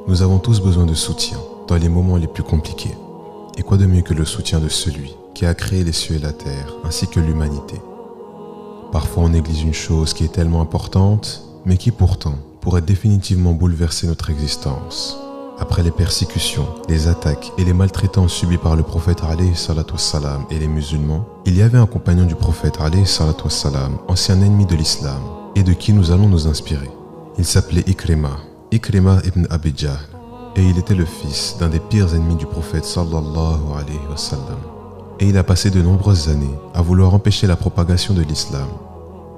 Nous avons tous besoin de soutien dans les moments les plus compliqués. Et quoi de mieux que le soutien de celui qui a créé les cieux et la terre, ainsi que l'humanité. Parfois on néglige une chose qui est tellement importante, mais qui pourtant pourrait définitivement bouleverser notre existence. Après les persécutions, les attaques et les maltraitances subies par le prophète alayhi salatu wassalam et les musulmans, il y avait un compagnon du prophète alayhi salatu wassalam, ancien ennemi de l'islam, et de qui nous allons nous inspirer. Il s'appelait Ikrima ibn Abi Jahl, et il était le fils d'un des pires ennemis du prophète sallallahu alayhi wa sallam. Et il a passé de nombreuses années à vouloir empêcher la propagation de l'islam.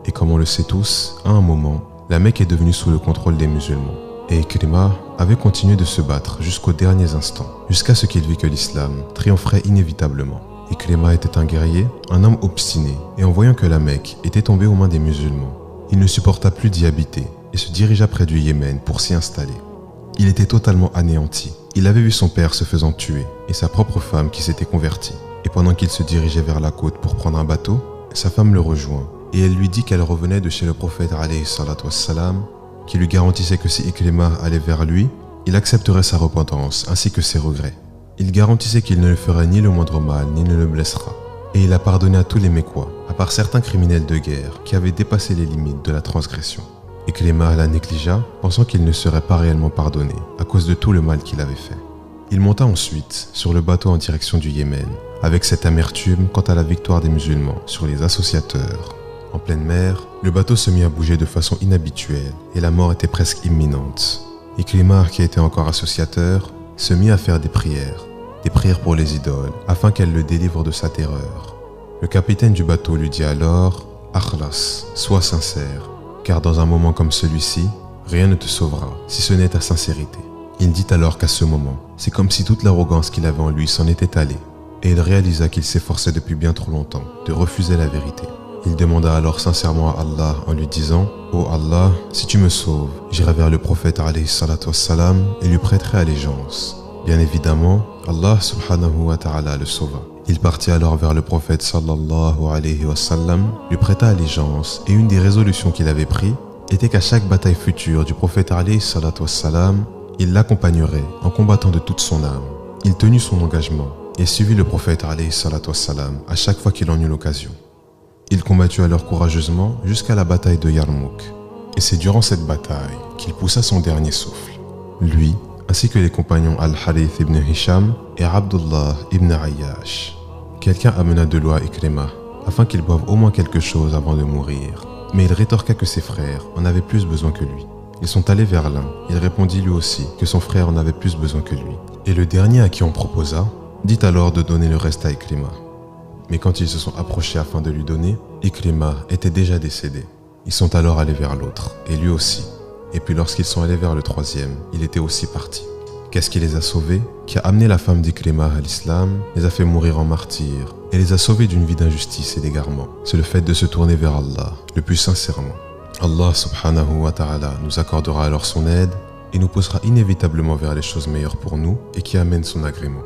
Et comme on le sait tous, à un moment, la Mecque est devenue sous le contrôle des musulmans. Et Ikrima avait continué de se battre jusqu'aux derniers instants, jusqu'à ce qu'il vit que l'islam triompherait inévitablement. Ikrima était un guerrier, un homme obstiné, et en voyant que la Mecque était tombée aux mains des musulmans, il ne supporta plus d'y habiter et se dirigea près du Yémen pour s'y installer. Il était totalement anéanti. Il avait vu son père se faisant tuer et sa propre femme qui s'était convertie. Et pendant qu'il se dirigeait vers la côte pour prendre un bateau, sa femme le rejoint et elle lui dit qu'elle revenait de chez le prophète alayhi salatu wassalam, qui lui garantissait que si Ikrima allait vers lui, il accepterait sa repentance ainsi que ses regrets. Il garantissait qu'il ne le ferait ni le moindre mal ni ne le blessera. Et il a pardonné à tous les Mécois, à part certains criminels de guerre qui avaient dépassé les limites de la transgression. Ikrima la négligea, pensant qu'il ne serait pas réellement pardonné à cause de tout le mal qu'il avait fait. Il monta ensuite sur le bateau en direction du Yémen, avec cette amertume quant à la victoire des musulmans sur les associateurs. En pleine mer, le bateau se mit à bouger de façon inhabituelle et la mort était presque imminente. Ikrima, qui était encore associateur, se mit à faire des prières pour les idoles, afin qu'elles le délivrent de sa terreur. Le capitaine du bateau lui dit alors « Akhlas, sois sincère, car dans un moment comme celui-ci, rien ne te sauvera, si ce n'est ta sincérité. » Il dit alors qu'à ce moment, c'est comme si toute l'arrogance qu'il avait en lui s'en était allée, et il réalisa qu'il s'efforçait depuis bien trop longtemps de refuser la vérité. Il demanda alors sincèrement à Allah en lui disant « Oh Allah, si tu me sauves, j'irai vers le prophète alayhi salatu wassalam et lui prêterai allégeance. » Bien évidemment, Allah subhanahu wa ta'ala le sauva. Il partit alors vers le prophète sallallahu alayhi wa sallam, lui prêta allégeance et une des résolutions qu'il avait prises était qu'à chaque bataille future du prophète alayhi salatu wassalam, il l'accompagnerait en combattant de toute son âme. Il tenut son engagement et suivit le prophète alayhi salatu wassalam à chaque fois qu'il en eut l'occasion. Il combattit alors courageusement jusqu'à la bataille de Yarmouk. Et c'est durant cette bataille qu'il poussa son dernier souffle. Lui, ainsi que les compagnons Al-Harith ibn Hisham et Abdullah ibn Ayyash. Quelqu'un amena de l'eau à Ikrima, afin qu'il boive au moins quelque chose avant de mourir. Mais il rétorqua que ses frères en avaient plus besoin que lui. Ils sont allés vers l'un. Il répondit lui aussi que son frère en avait plus besoin que lui. Et le dernier à qui on proposa, dit alors de donner le reste à Ikrima. Mais quand ils se sont approchés afin de lui donner, Ikrima était déjà décédé. Ils sont alors allés vers l'autre, et lui aussi. Et puis lorsqu'ils sont allés vers le troisième, il était aussi parti. Qu'est-ce qui les a sauvés? Qui a amené la femme d'Ikrima à l'islam, les a fait mourir en martyrs, et les a sauvés d'une vie d'injustice et d'égarement. C'est le fait de se tourner vers Allah, le plus sincèrement. Allah subhanahu wa ta'ala nous accordera alors son aide, et nous poussera inévitablement vers les choses meilleures pour nous, et qui amènent son agrément.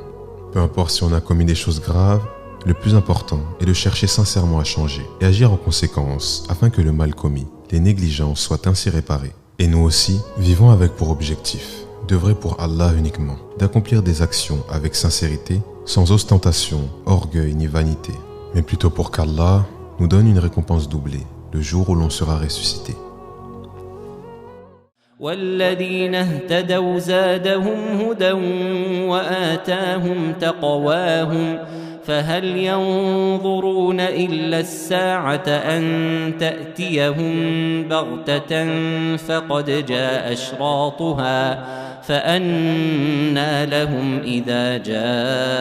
Peu importe si on a commis des choses graves, le plus important est de chercher sincèrement à changer et agir en conséquence afin que le mal commis, les négligences soient ainsi réparées. Et nous aussi, vivons avec pour objectif d'œuvrer pour Allah uniquement, d'accomplir des actions avec sincérité, sans ostentation, orgueil ni vanité, mais plutôt pour qu'Allah nous donne une récompense doublée le jour où l'on sera ressuscité. والذين اهتدوا زادهم هدى وآتاهم تقواهم فهل ينظرون إلا الساعة أن تأتيهم بغتة فقد جاء أشراطها فأنى لهم إذا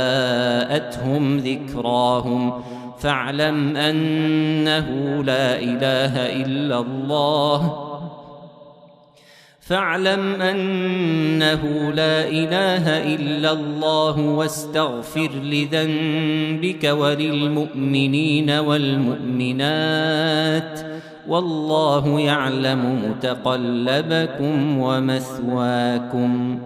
جاءتهم ذكراهم فاعلم أنه لا إله إلا الله واستغفر لذنبك وللمؤمنين والمؤمنات والله يعلم متقلبكم ومثواكم